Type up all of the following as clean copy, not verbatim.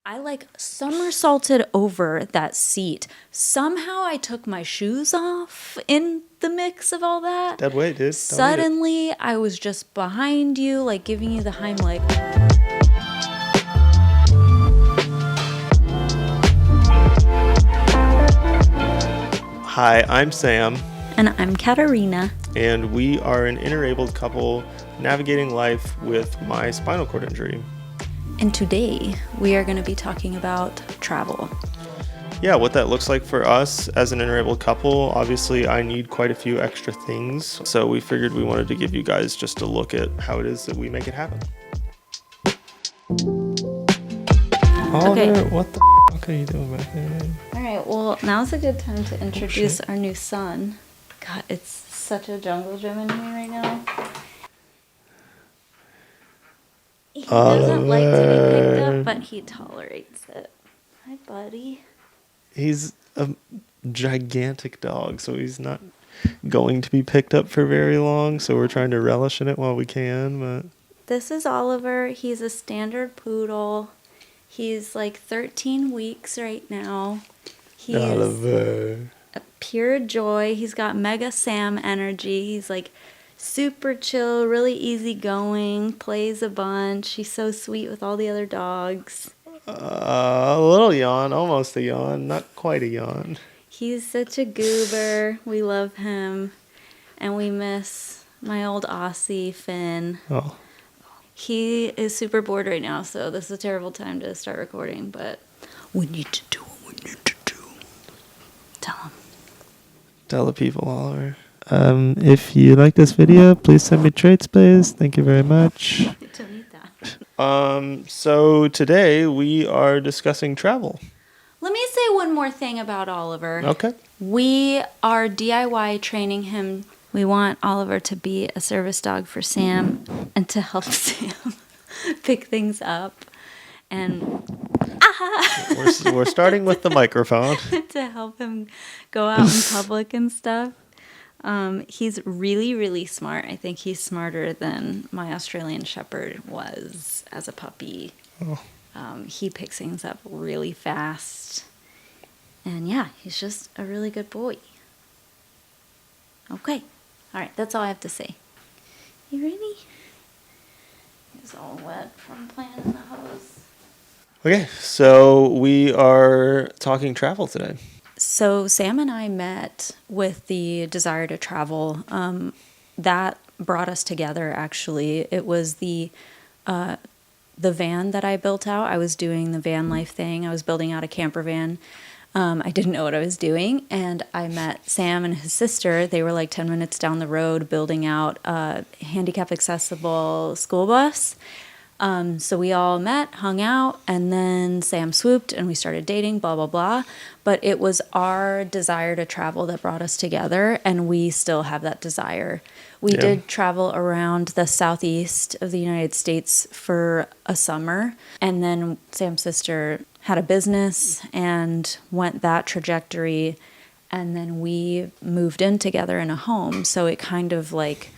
I like somersaulted over that seat. Somehow I took my shoes off in the mix of all that. Dead weight, dude. Don't eat it. Suddenly, I was just behind you, like giving you the Heimlich. Hi, I'm Sam, And I'm Katarina. and we are an interabled couple navigating life with my spinal cord injury. And today, we are going to be talking about travel. Yeah, what that looks like for us as an interabled couple. Obviously, I need quite a few extra things, so we figured we wanted to give you guys just a look at how it is that we make it happen. Okay. Oliver, what the fuck are you doing back there? All right, well, now's a good time to introduce our new son. God, it's such a jungle gym in here right now. He doesn't like to be picked up, but he tolerates it. Hi, buddy. He's a gigantic dog, so he's not going to be picked up for very long, so we're trying to relish in it while we can, but... This is Oliver. He's a standard poodle. He's like 13 weeks right now. He's Oliver. a pure joy. He's got mega Sam energy. He's like super chill, really easygoing, plays a bunch. He's so sweet with all the other dogs. A little yawn, almost a yawn, not quite a yawn. He's such a goober. We love him. And we miss my old Aussie, Finn. Oh, He is super bored right now, so this is a terrible time to start recording, but we need to do what we need to do. Tell him. tell the people, Oliver. If you like this video, please send me traits, please. Thank you very much. To need that. So today we are discussing travel. Let me say one more thing about Oliver. Okay. We are DIY training him. We want Oliver to be a service dog for Sam and to help Sam pick things up and We're starting with the microphone. to help him go out in public and stuff. He's really, really smart. I think he's smarter than my Australian Shepherd was as a puppy. Oh. He picks things up really fast. And yeah, he's just a really good boy. Okay. All right, that's all I have to say. You ready? He's all wet from playing in the hose. Okay, so we are talking travel today. So Sam and I met with the desire to travel. That brought us together, actually. It was the van that I built out. I was doing the van life thing. I was building out a camper van. I didn't know what I was doing, and I met Sam and his sister. They were like 10 minutes down the road building out a handicap accessible school bus. So we all met, hung out, and then Sam swooped and we started dating, blah, blah, blah. But it was our desire to travel that brought us together, and we still have that desire. We did travel around the southeast of the United States for a summer, and then Sam's sister had a business and went that trajectory, and then we moved in together in a home. So it kind of like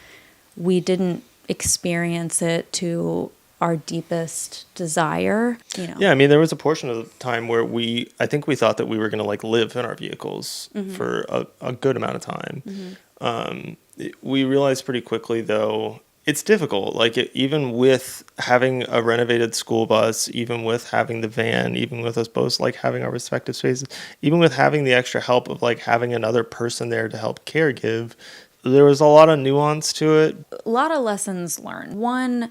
we didn't experience it to our deepest desire, you know. Yeah, I mean, there was a portion of the time where I think we thought that we were going to like live in our vehicles for a good amount of time. We realized pretty quickly, though, it's difficult. Like even with having a renovated school bus, even with having the van, even with us both like having our respective spaces, even with having the extra help of like having another person there to help caregive, there was a lot of nuance to it. A lot of lessons learned. One,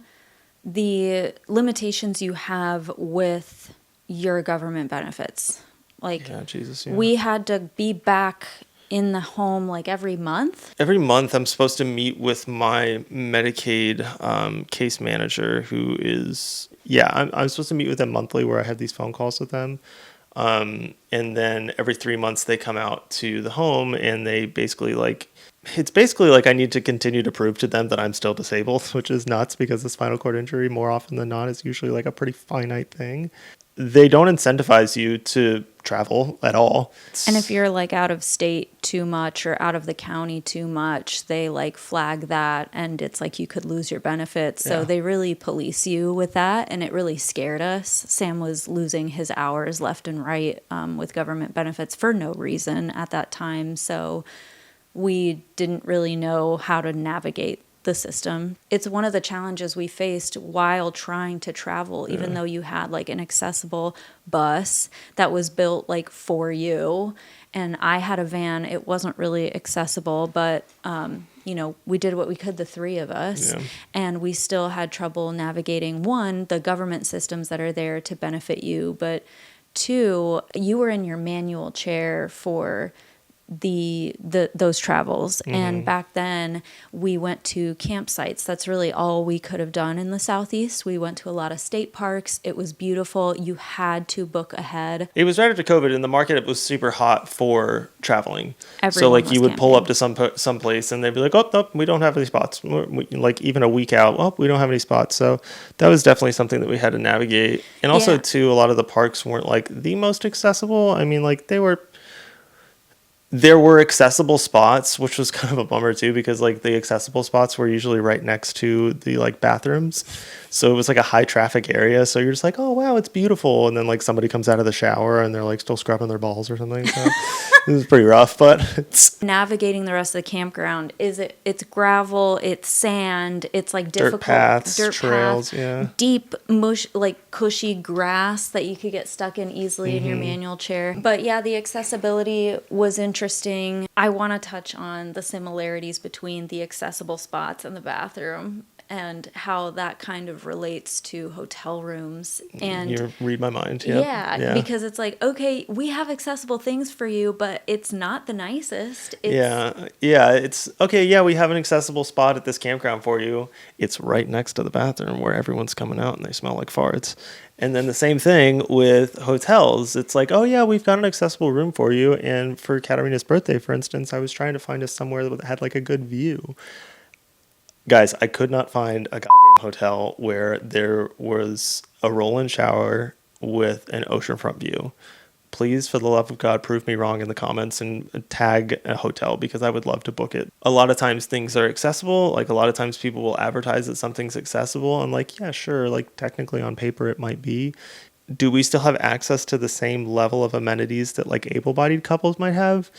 the limitations you have with your government benefits. Like, Yeah, Jesus, yeah. we had to be back in the home like every month. Every month, I'm supposed to meet with my Medicaid case manager, who is, I'm supposed to meet with them monthly where I have these phone calls with them. And then every 3 months, they come out to the home and they basically it's basically like I need to continue to prove to them that I'm still disabled, which is nuts because the spinal cord injury, more often than not, is usually like a pretty finite thing. They don't incentivize you to travel at all. And if you're like out of state too much or out of the county too much, they like flag that and it's like you could lose your benefits. So Yeah. they really police you with that. And it really scared us. Sam was losing his hours left and right with government benefits for no reason at that time. So we didn't really know how to navigate the system. It's one of the challenges we faced while trying to travel, even though you had like an accessible bus that was built like for you. And I had a van. It wasn't really accessible, but we did what we could, the three of us, Yeah. and we still had trouble navigating, one, the government systems that are there to benefit you, but two, you were in your manual chair for those travels. And back then we went to campsites. That's really all we could have done in the Southeast. We went to a lot of state parks. It was beautiful. You had to book ahead. It was right after COVID, and the market was super hot for traveling. So Everyone like was you would pull up camping. to some place, and they'd be like, "Oh, nope, we don't have any spots." Like even a week out, "Oh, we don't have any spots." So that was definitely something that we had to navigate. And also, Yeah. too, a lot of the parks weren't like the most accessible. I mean, like there were accessible spots, which was kind of a bummer too, because like the accessible spots were usually right next to the like bathrooms. So it was like a high traffic area. So you're just like, oh wow, it's beautiful. And then like somebody comes out of the shower and they're like still scrubbing their balls or something. So it was pretty rough, but it's Navigating the rest of the campground, it's gravel, it's sand, it's like difficult paths, dirt trails, path, yeah. deep mush, like cushy grass that you could get stuck in easily in your manual chair. But yeah, the accessibility was interesting. I want to touch on the similarities between the accessible spots and the bathroom and how that kind of relates to hotel rooms. And you read my mind. Yep. yeah, because it's like, okay, we have accessible things for you, but it's not the nicest. It's okay. Yeah, we have an accessible spot at this campground for you. It's right next to the bathroom where everyone's coming out and they smell like farts. And then the same thing with hotels. It's like, oh yeah, we've got an accessible room for you. And for Katarina's birthday, for instance, I was trying to find us somewhere that had like a good view. Guys, I could not find a goddamn hotel where there was a roll-in shower with an oceanfront view. Please, for the love of God, prove me wrong in the comments and tag a hotel because I would love to book it. A lot of times things are accessible. Like a lot of times people will advertise that something's accessible. And like, yeah, sure. Like technically on paper it might be. Do we still have access to the same level of amenities that like able-bodied couples might have?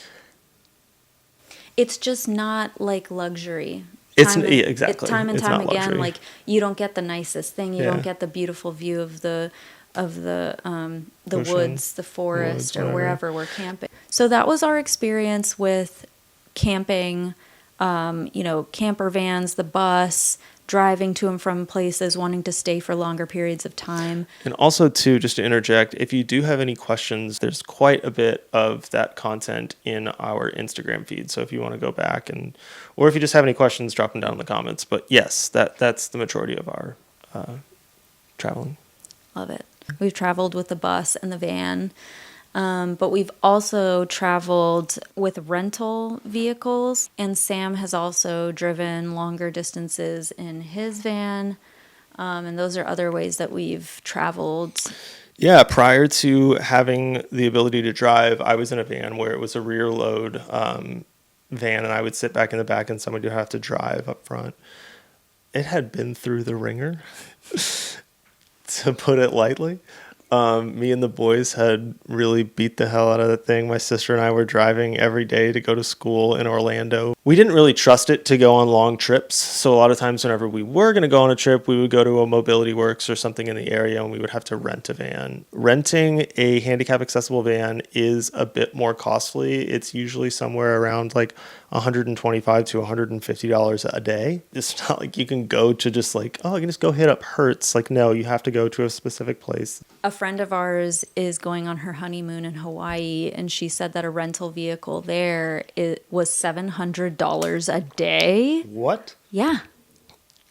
It's just not like luxury. Exactly. Time and It's time not again, luxury. like you don't get the nicest thing. You Yeah. don't get the beautiful view of the Ocean, woods, the forest, or whatever. wherever we're camping. So that was our experience with camping. Camper vans, the bus, driving to and from places, wanting to stay for longer periods of time. And also, too, just to interject, if you do have any questions, there's quite a bit of that content in our Instagram feed. So if you want to go back or if you just have any questions, drop them down in the comments. But yes, that's the majority of our traveling. Love it. We've traveled with the bus and the van, but we've also traveled with rental vehicles. And Sam has also driven longer distances in his van. And those are other ways that we've traveled. Yeah, prior to having the ability to drive, I was in a van where it was a rear load van, and I would sit back in the back and somebody would have to drive up front. It had been through the ringer, to put it lightly. Me and the boys had really beat the hell out of that thing. My sister and I were driving every day to go to school in Orlando. We didn't really trust it to go on long trips. So a lot of times whenever we were going to go on a trip, we would go to a Mobility Works or something in the area and we would have to rent a van. Renting a handicap accessible van is a bit more costly. It's usually somewhere around like $125 to $150 a day. It's not like you can go to just like, oh, I can just go hit up Hertz. Like, no, you have to go to a specific place. A friend of ours is going on her honeymoon in Hawaii, and she said that a rental vehicle there was $700 a day. What? Yeah.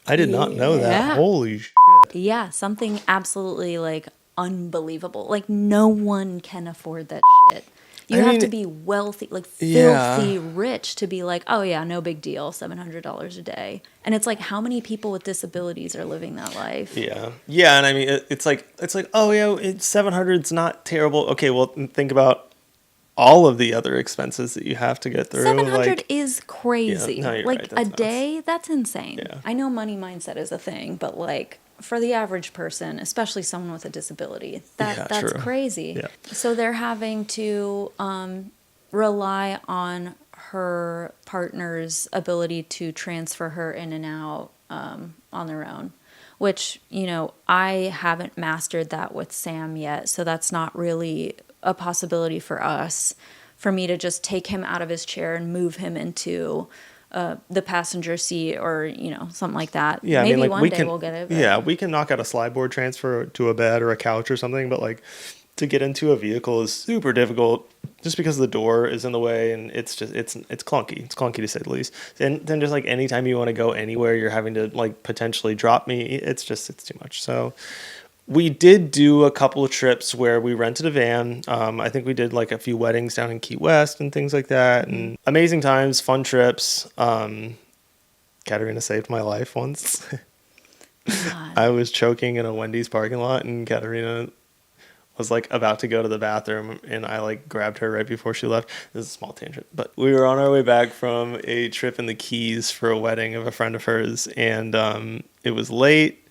I did not know that. Yeah. Holy shit. Yeah, something absolutely like unbelievable. Like no one can afford that shit. You I have mean, to be wealthy, like yeah. filthy rich to be like, oh yeah, no big deal, $700 a day. And it's like, how many people with disabilities are living that life? Yeah, yeah, and I mean, it's like, oh yeah, it's 700's not terrible. Okay, well, think about all of the other expenses that you have to get through. 700 Like, is yeah, crazy. no, you're Like right. a That's nuts. day, that's insane. Yeah, I know money mindset is a thing, but like for the average person, especially someone with a disability, yeah, that's true. crazy. Yeah, So they're having to rely on her partner's ability to transfer her in and out on their own, which, I haven't mastered that with Sam yet. So that's not really a possibility for us, for me to just take him out of his chair and move him into the passenger seat or, something like that. yeah. I mean, Maybe like one day we'll get it. But yeah, we can knock out a slide board transfer to a bed or a couch or something, but like to get into a vehicle is super difficult just because the door is in the way and it's clunky. It's clunky to say the least. And then just like anytime you want to go anywhere, you're having to like potentially drop me. It's too much. So we did do a couple of trips where we rented a van. I think we did like a few weddings down in Key West and things like that, and amazing times, fun trips. Katerina saved my life once. God. I was choking in a Wendy's parking lot, and Katerina was like about to go to the bathroom, and I like grabbed her right before she left. This is a small tangent, but we were on our way back from a trip in the Keys for a wedding of a friend of hers, and it was late.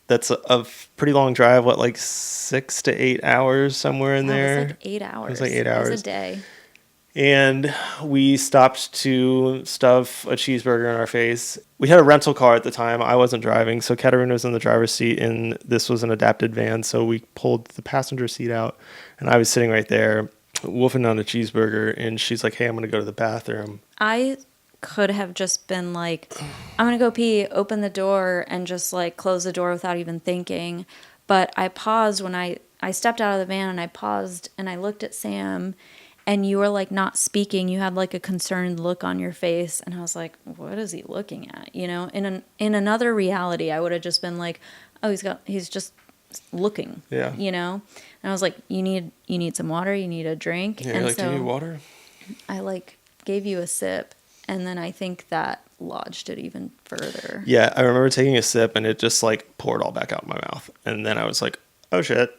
That's a pretty long drive. What, like 6 to 8 hours, somewhere in That was there? like 8 hours. It was like 8 It was hours. a day. And we stopped to stuff a cheeseburger in our face. We had a rental car at the time. I wasn't driving, so Katerina was in the driver's seat, and this was an adapted van. So we pulled the passenger seat out, and I was sitting right there, wolfing on a cheeseburger. And she's like, "Hey, I'm gonna go to the bathroom." I could have just been like, I'm going to go pee, open the door, and just like close the door without even thinking. But I paused when I stepped out of the van, and I paused and I looked at Sam, and you were like not speaking. You had like a concerned look on your face. And I was like, what is he looking at? In another reality, I would have just been like, oh, he's just looking, Yeah. And I was like, you need some water, you need a drink. Yeah, And you're like, so "Do you need water?" I like gave you a sip, and then I think that lodged it even further. Yeah, I remember taking a sip, and it just like poured all back out my mouth. And then I was like, "Oh shit."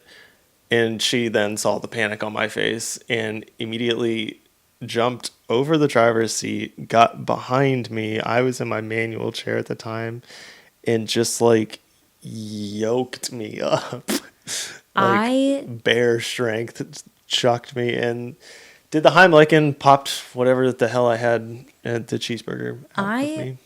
And she then saw the panic on my face and immediately jumped over the driver's seat, got behind me. I was in my manual chair at the time, and just like yoked me up. I Bear strength, chucked me and did the Heimlich and popped whatever the hell I had at the cheeseburger out with I me.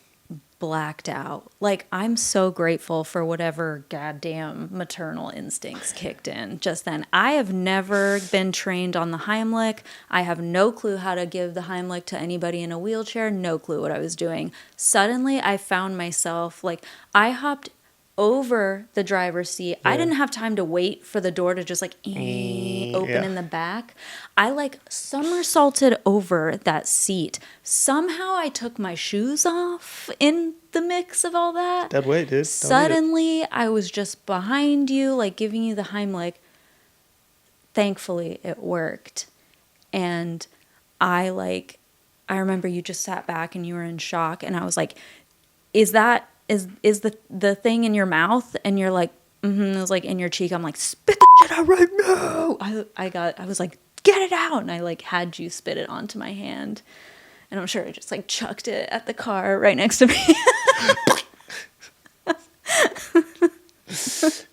blacked out. Like, I'm so grateful for whatever goddamn maternal instincts kicked in just then. I have never been trained on the Heimlich. I have no clue how to give the Heimlich to anybody in a wheelchair. No clue what I was doing. Suddenly, I found myself, like, I hopped over the driver's seat. I Yeah. didn't have time to wait for the door to just like open Yeah. in the back. I like somersaulted over that seat. Somehow I took my shoes off in the mix of all that. Dead weight, dude. Don't eat it. Suddenly I was just behind you, like giving you the Heimlich. Thankfully it worked. And I remember you just sat back and you were in shock, and I was like, is the thing in your mouth? And you're like, it was like in your cheek. I'm like, spit the shit out right now. I was like, get it out. And I like had you spit it onto my hand. And I'm sure I just like chucked it at the car right next to me.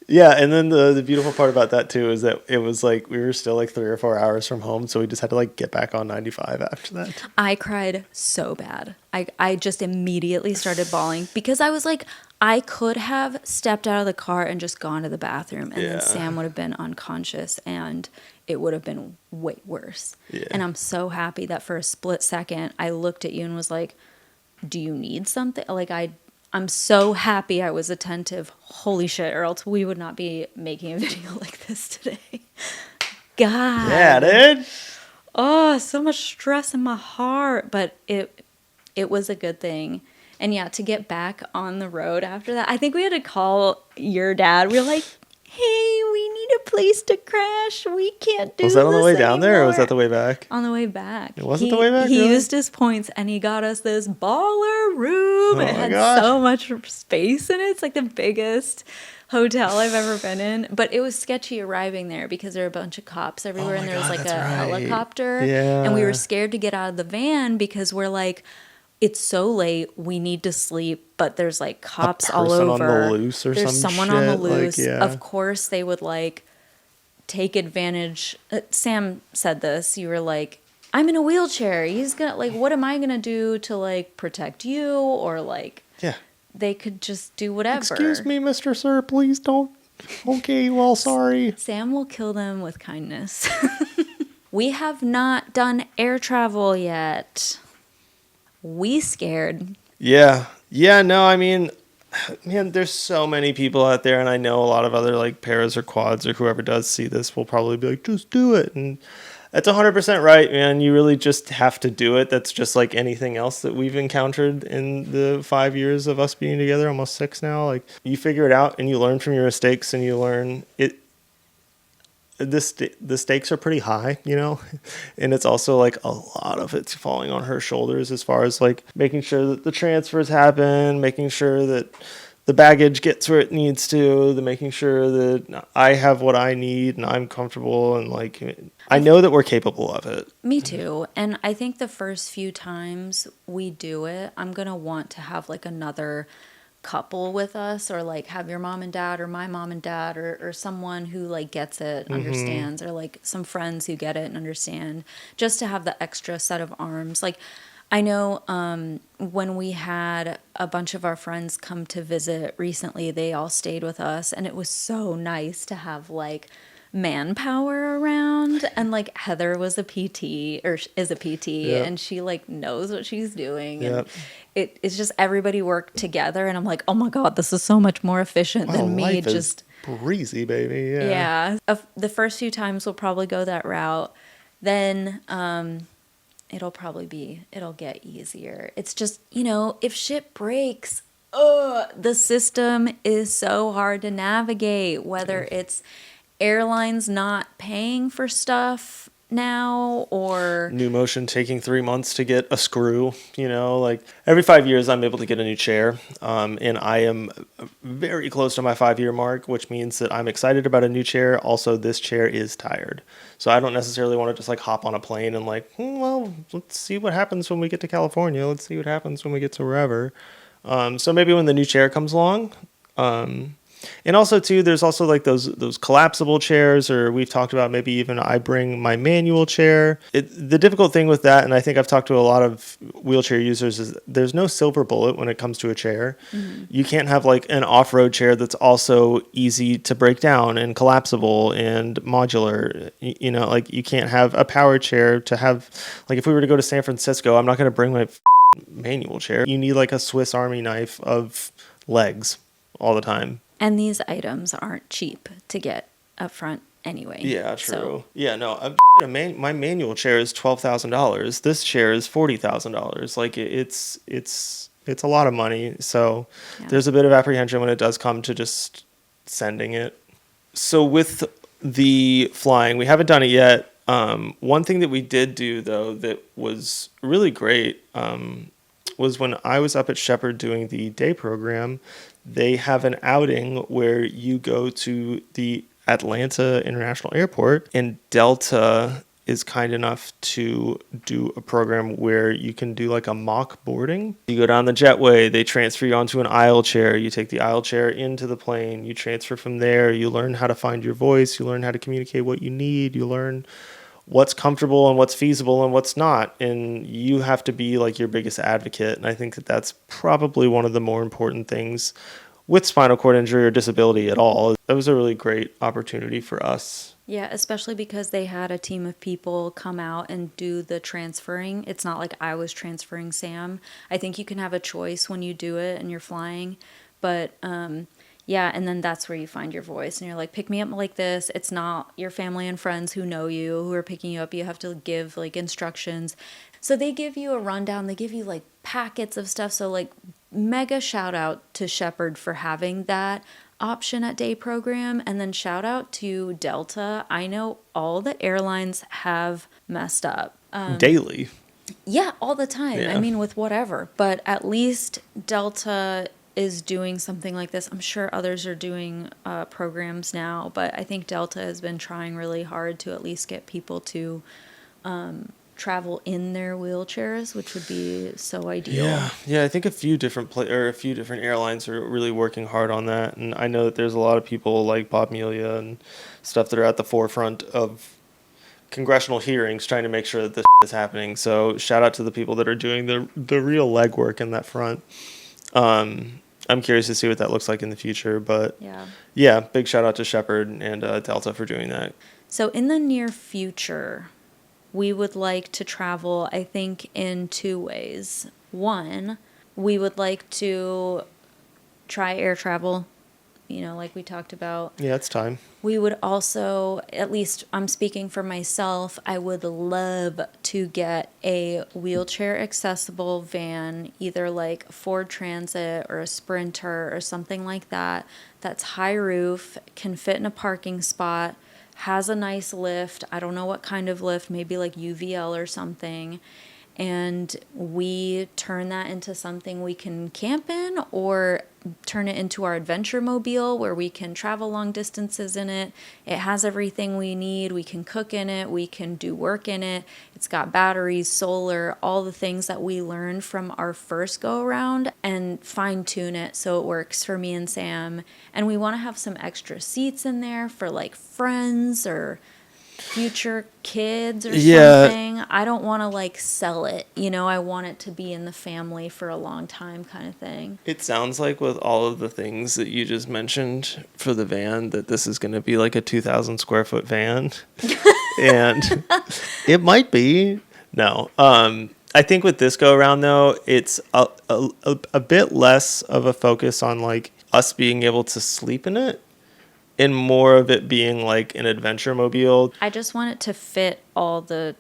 Yeah, and then the beautiful part about that too is that it was like we were still like 3 or 4 hours from home, so we just had to like get back on 95 after that. I cried so bad. I just immediately started bawling because I was like, I could have stepped out of the car and just gone to the bathroom, and Yeah. then Sam would have been unconscious and it would have been way worse. Yeah. And I'm so happy that for a split second I looked at you and was like, do you need something? Like I'm so happy I was attentive. Holy shit, or else we would not be making a video like this today. God. Yeah, dude. Oh, so much stress in my heart, but it was a good thing. And yeah, to get back on the road after that, I think we had to call your dad. We were like, hey, we need a place to crash. We can't do Was that on the this way down there, or was that the anymore." way back? On the way back. It wasn't the way back, He really? used his points and he got us this baller room. Oh And it my had gosh. so much space in it. It's like the biggest hotel I've ever been in. But it was sketchy arriving there because there were a bunch of cops everywhere Oh my and there was God, like a that's right. helicopter. And we Yeah. were scared to get out of the van because we're like, it's so late, we need to sleep, but there's like cops all person on the over. loose or There's some someone on the shit, like, loose. yeah. Of course, they would like take advantage. Sam said this. You were like, I'm in a wheelchair. He's gonna like, what am I gonna do to like protect you? Or like, Yeah. they could just do whatever. Excuse me, Mr. Sir, please don't. Okay, well, sorry. Sam will kill them with kindness. We have not done air travel yet. We scared. Yeah. Yeah, no, I mean, man, there's so many people out there, and I know a lot of other like paras or quads or whoever does see this will probably be like, just do it. And that's 100% right, man. You really just have to do it. That's just like anything else that we've encountered in the 5 years of us being together, almost 6 now. Like, you figure it out and you learn from your mistakes, and you learn it. The stakes are pretty high, you know, and it's also like a lot of it's falling on her shoulders as far as like making sure that the transfers happen, making sure that the baggage gets where it needs to, the making sure that I have what I need and I'm comfortable, and like I know that we're capable of it. Me too. And I think the first few times we do it, I'm going to want to have like another couple with us, or like have your mom and dad or my mom and dad, or someone who like gets it, understands, or like some friends who get it and understand, just to have the extra set of arms. Like I know when we had a bunch of our friends come to visit recently, they all stayed with us, and it was so nice to have like manpower around. And like Heather was a PT, or is a PT, Yep. and she like knows what she's doing. Yep. And it's just everybody worked together, and I'm like, oh my God, this is so much more efficient Wow, than me life just. is breezy, baby. Yeah. Yeah. The first few times we'll probably go that route. Then it'll get easier. It's just, if shit breaks, the system is so hard to navigate, whether it's airlines not paying for stuff now, or New Motion taking 3 months to get a screw, like every 5 years I'm able to get a new chair. And I am very close to my 5-year mark, which means that I'm excited about a new chair. Also, this chair is tired. So I don't necessarily want to just like hop on a plane and like, well, let's see what happens when we get to California. Let's see what happens when we get to wherever. So maybe when the new chair comes along, and also too, there's also like those collapsible chairs, or we've talked about maybe even I bring my manual chair. The difficult thing with that, and I think I've talked to a lot of wheelchair users, is there's no silver bullet when it comes to a chair. Mm-hmm. You can't have like an off-road chair that's also easy to break down and collapsible and modular. Like you can't have a power chair to have, like if we were to go to San Francisco, I'm not going to bring my manual chair. You need like a Swiss Army knife of legs all the time. And these items aren't cheap to get up front anyway. Yeah, true. So, Yeah, no, my manual chair is $12,000. This chair is $40,000. Like it's a lot of money. So yeah. There's a bit of apprehension when it does come to just sending it. So with the flying, we haven't done it yet. One thing that we did do though that was really great was when I was up at Shepherd doing the day program. They have an outing where you go to the Atlanta International Airport, and Delta is kind enough to do a program where you can do like a mock boarding. You go down the jetway, they transfer you onto an aisle chair, you take the aisle chair into the plane, you transfer from there, you learn how to find your voice, you learn how to communicate what you need, you learn what's comfortable and what's feasible and what's not. And you have to be like your biggest advocate. And I think that that's probably one of the more important things with spinal cord injury or disability at all. That was a really great opportunity for us. Yeah, especially because they had a team of people come out and do the transferring. It's not like I was transferring Sam. I think you can have a choice when you do it and you're flying. But yeah, and then that's where you find your voice. And you're like, pick me up like this. It's not your family and friends who know you, who are picking you up. You have to give like instructions. So they give you a rundown. They give you like packets of stuff. So like mega shout out to Shepherd for having that. option at day program. And then shout out to Delta. I know all the airlines have messed up. Daily. Yeah, all the time. I Yeah. mean, with whatever. But at least Delta is doing something like this. I'm sure others are doing programs now, but I think Delta has been trying really hard to at least get people to travel in their wheelchairs, which would be so ideal. Yeah. I think a few different airlines are really working hard on that, and I know that there's a lot of people like Bob Melia and stuff that are at the forefront of congressional hearings trying to make sure that this is happening. So shout out to the people that are doing the real legwork in that front. I'm curious to see what that looks like in the future, but yeah, big shout out to Shepherd and Delta for doing that. So in the near future, we would like to travel, I think, in two ways. One, we would like to try air travel, like we talked about. Yeah, it's time. We would also, at least I'm speaking for myself, I would love to get a wheelchair accessible van, either like Ford Transit or a Sprinter or something like that, that's high roof, can fit in a parking spot, has a nice lift. I don't know what kind of lift, maybe like UVL or something. And we turn that into something we can camp in, or turn it into our adventure mobile where we can travel long distances in it. It has everything we need. We can cook in it. We can do work in it. It's got batteries, solar, all the things that we learned from our first go around, and fine tune it so it works for me and Sam. And we want to have some extra seats in there for like friends or future kids or something. I don't want to like sell it, I want it to be in the family for a long time kind of thing. It sounds like with all of the things that you just mentioned for the van that this is going to be like a 2,000 square foot van. And it might be. No. I think with this go around though, it's a bit less of a focus on like us being able to sleep in it, and more of it being like an adventure mobile. I just want it to fit all the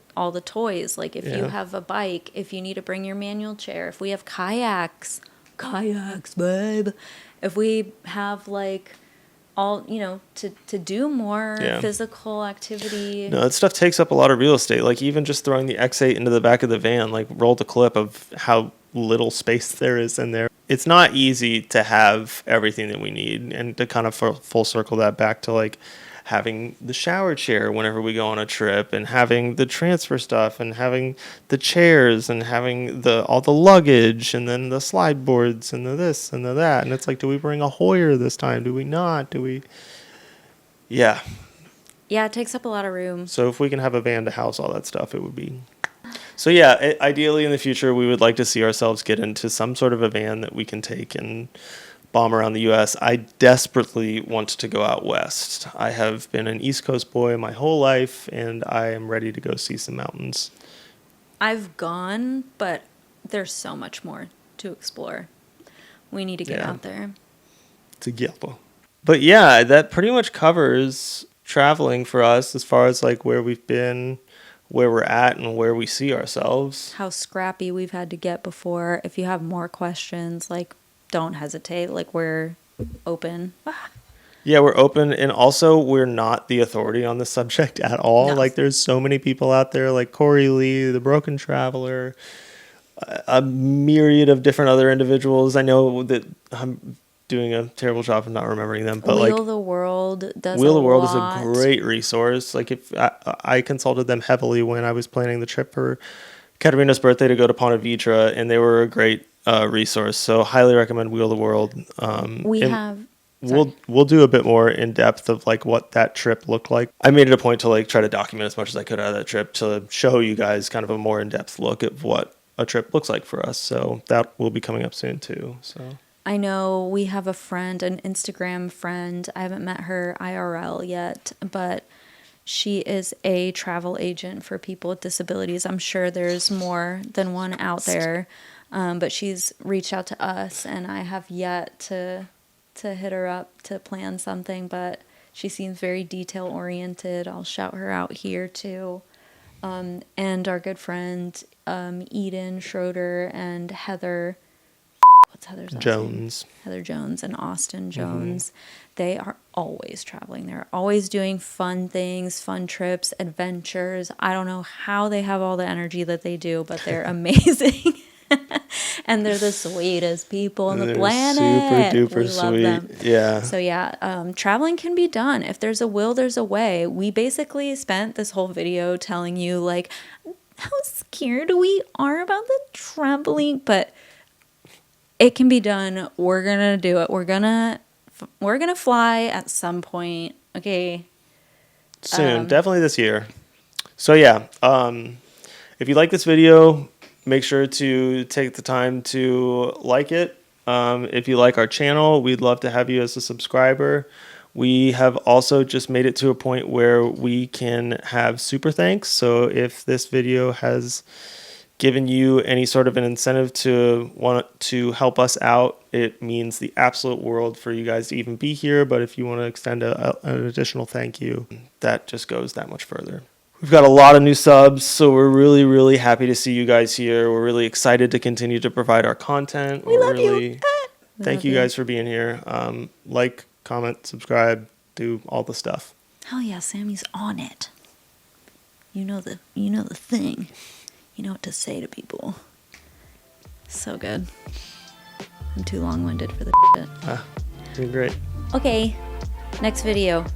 toys. Like if you have a bike, if you need to bring your manual chair, if we have kayaks, babe. If we have like all, to do more physical activity. No, that stuff takes up a lot of real estate. Like even just throwing the X8 into the back of the van, like rolled a clip of how little space there is in there. It's not easy to have everything that we need, and to kind of full circle that back to like having the shower chair whenever we go on a trip, and having the transfer stuff, and having the chairs, and having all the luggage, and then the slide boards, and the this and the that. And it's like, do we bring a Hoyer this time? Do we not? Do we? Yeah. Yeah, it takes up a lot of room. So if we can have a van to house all that stuff, it would be. So yeah, ideally in the future, we would like to see ourselves get into some sort of a van that we can take and bomb around the U.S. I desperately want to go out west. I have been an East Coast boy my whole life, and I am ready to go see some mountains. I've gone, but there's so much more to explore. We need to get out there. Together. But yeah, that pretty much covers traveling for us as far as like where we've been, where we're at, and where we see ourselves. How scrappy we've had to get before. If you have more questions, like, don't hesitate. Like, we're open. Yeah, we're open, and also we're not the authority on the subject at all. No. Like, there's so many people out there, like Corey Lee, the Broken Traveler, a myriad of different other individuals. I know that I'm doing a terrible job of not remembering them, but Wheel the World does Wheel a the World lot. is a great resource. Like, if I consulted them heavily when I was planning the trip for Katerina's birthday to go to Ponte Vedra, and they were a great resource. So highly recommend Wheel the World. We'll do a bit more in depth of like what that trip looked like. I made it a point to like try to document as much as I could out of that trip to show you guys kind of a more in-depth look at what a trip looks like for us. So that will be coming up soon too. So I know we have a friend, an Instagram friend. I haven't met her IRL yet, but she is a travel agent for people with disabilities. I'm sure there's more than one out there, but she's reached out to us, and I have yet to hit her up to plan something, but she seems very detail oriented. I'll shout her out here too. And our good friend Eden Schroeder and Heather what's Heather's last name? Jones. Heather Jones and Austin Jones. They are always traveling. They're always doing fun things, fun trips, adventures. I don't know how they have all the energy that they do, but they're amazing. And they're the sweetest people on the They're planet. super duper We love sweet. them. Yeah. So yeah, traveling can be done. If there's a will, there's a way. We basically spent this whole video telling you like how scared we are about the traveling, but it can be done. We're gonna do it. We're gonna fly at some point. Okay. Soon, definitely this year. So yeah, if you like this video, make sure to take the time to like it. If you like our channel, we'd love to have you as a subscriber. We have also just made it to a point where we can have super thanks. So if this video has given you any sort of an incentive to want to help us out, it means the absolute world for you guys to even be here. But if you want to extend an additional thank you, that just goes that much further. We've got a lot of new subs, so we're really, really happy to see you guys here. We're really excited to continue to provide our content. We love you. Thank you guys for being here. Like, comment, subscribe, do all the stuff. Hell yeah, Sammy's on it. You know the thing. You know what to say to people. So good. I'm too long-winded for the shit. You're great. Okay, next video.